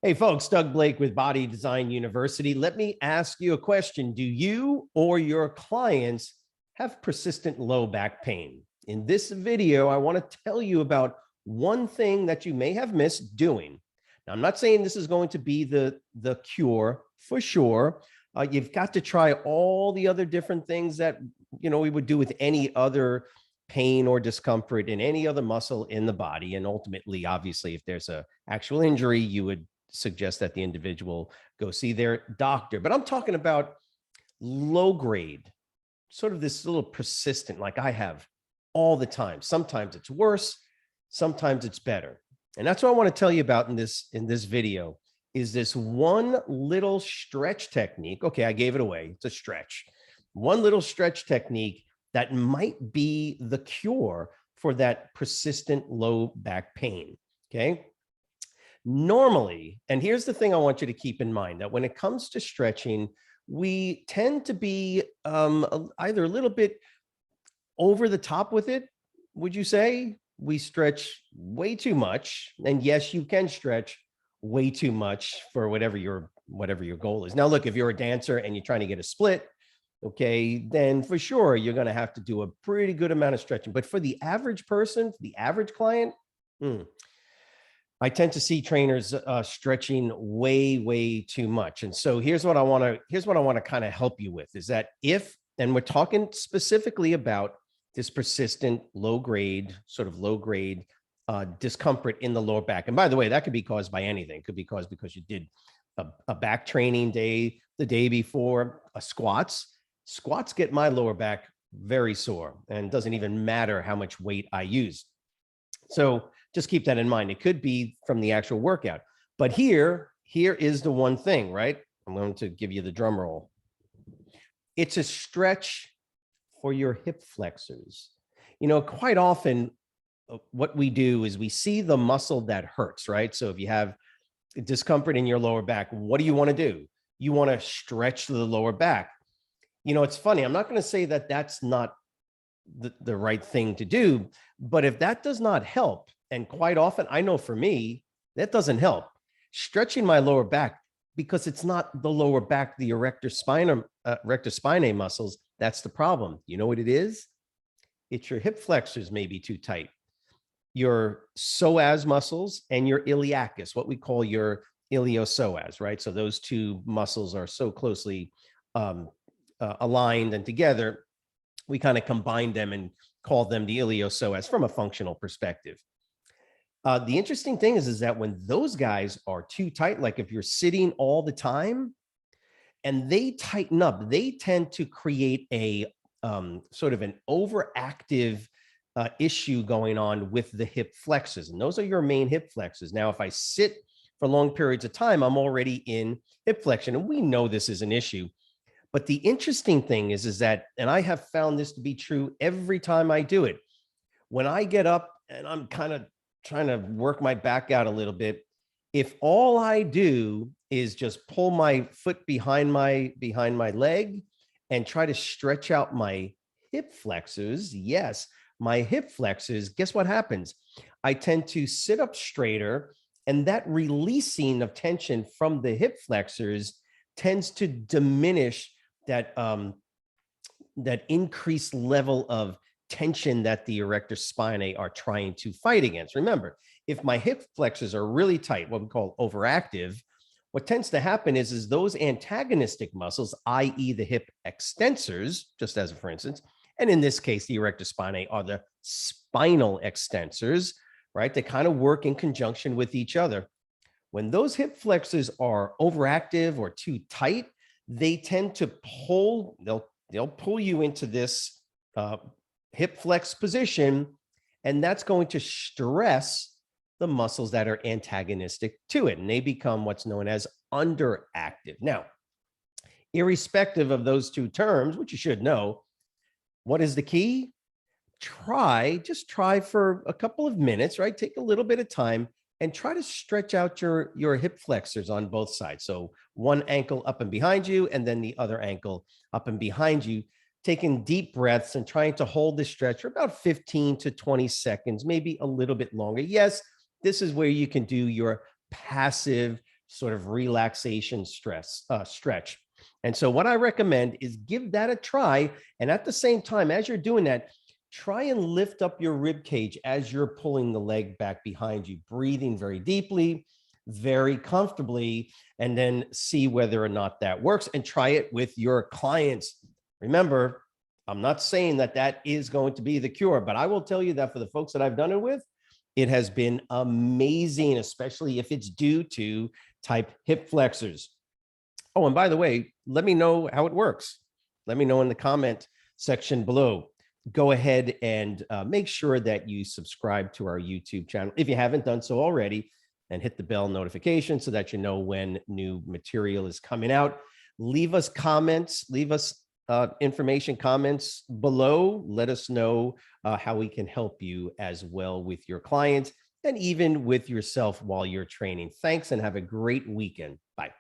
Hey folks, Doug Blake with Body Design University. Let me ask you a question. Do you or your clients have persistent low back pain? In this video, I want to tell you about one thing that you may have missed doing. Now, I'm not saying this is going to be the cure for sure. You've got to try all the other different things that we would do with any other pain or discomfort in any other muscle in the body. And ultimately, obviously, if there's a actual injury, you would suggest that the individual go see their doctor. But I'm talking about low grade, sort of this little persistent, like I have all the time. Sometimes it's worse, sometimes it's better. And that's what I want to tell you about in this video is this one little stretch technique. Okay, I gave it away. It's a stretch. One little stretch technique that might be the cure for that persistent low back pain. Okay. Normally, and here's the thing I want you to keep in mind, that when it comes to stretching, we tend to be either a little bit over the top with it. Would you say we stretch way too much? And yes, you can stretch way too much for whatever your goal is. Now, look, if you're a dancer and you're trying to get a split, okay, then for sure you're going to have to do a pretty good amount of stretching. But for the average person, for the average client, I tend to see trainers stretching way too much. And so here's what I want to kind of help you with is that and we're talking specifically about this persistent low grade discomfort in the lower back. And by the way, that could be caused by anything. It could be caused because you did a back training day the day before. Squats get my lower back very sore, and it doesn't even matter how much weight I use. So just keep that in mind. It could be from the actual workout. But here is the one thing, right? I'm going to give you the drum roll. It's a stretch for your hip flexors. Quite often what we do is we see the muscle that hurts, right? So if you have discomfort in your lower back, what do you want to do? You want to stretch the lower back. It's funny. I'm not going to say that that's not the right thing to do, but if that does not help, and quite often, I know for me, that doesn't help. Stretching my lower back, because it's not the lower back, the rectus spinae muscles, that's the problem. You know what it is? It's your hip flexors may be too tight. Your psoas muscles and your iliacus, what we call your iliopsoas, right? So those two muscles are so closely aligned and together, we kind of combine them and call them the iliopsoas from a functional perspective. The interesting thing is that when those guys are too tight, like if you're sitting all the time and they tighten up, they tend to create a sort of an overactive issue going on with the hip flexors. And those are your main hip flexors. Now, if I sit for long periods of time, I'm already in hip flexion, and we know this is an issue. But the interesting thing is that, and I have found this to be true every time I do it, when I get up and I'm kind of trying to work my back out a little bit, if all I do is just pull my foot behind my leg and try to stretch out my hip flexors, yes, my hip flexors, guess what happens? I tend to sit up straighter, and that releasing of tension from the hip flexors tends to diminish that increased level of tension that the erector spinae are trying to fight against. Remember, if my hip flexors are really tight, what we call overactive, what tends to happen is those antagonistic muscles, i.e. the hip extensors, just as for instance, and in this case, the erector spinae are the spinal extensors, right? They kind of work in conjunction with each other. When those hip flexors are overactive or too tight, they tend to pull, they'll pull you into this hip flex position, and that's going to stress the muscles that are antagonistic to it, and they become what's known as underactive. Now, irrespective of those two terms, which you should know, what is the key? Just try for a couple of minutes, right? Take a little bit of time and try to stretch out your hip flexors on both sides. So one ankle up and behind you, and then the other ankle up and behind you, taking deep breaths and trying to hold the stretch for about 15 to 20 seconds, maybe a little bit longer. Yes, this is where you can do your passive sort of relaxation stretch. And so what I recommend is give that a try. And at the same time, as you're doing that, try and lift up your rib cage as you're pulling the leg back behind you, breathing very deeply, very comfortably, and then see whether or not that works and try it with your clients. Remember, I'm not saying that that is going to be the cure, but I will tell you that for the folks that I've done it with, it has been amazing, especially if it's due to type hip flexors. Oh, and by the way, let me know how it works. Let me know in the comment section below. Go ahead and make sure that you subscribe to our YouTube channel if you haven't done so already, and hit the bell notification so that you know when new material is coming out. Leave us comments, leave us information comments below. Let us know how we can help you as well with your clients and even with yourself while you're training. Thanks and have a great weekend. Bye.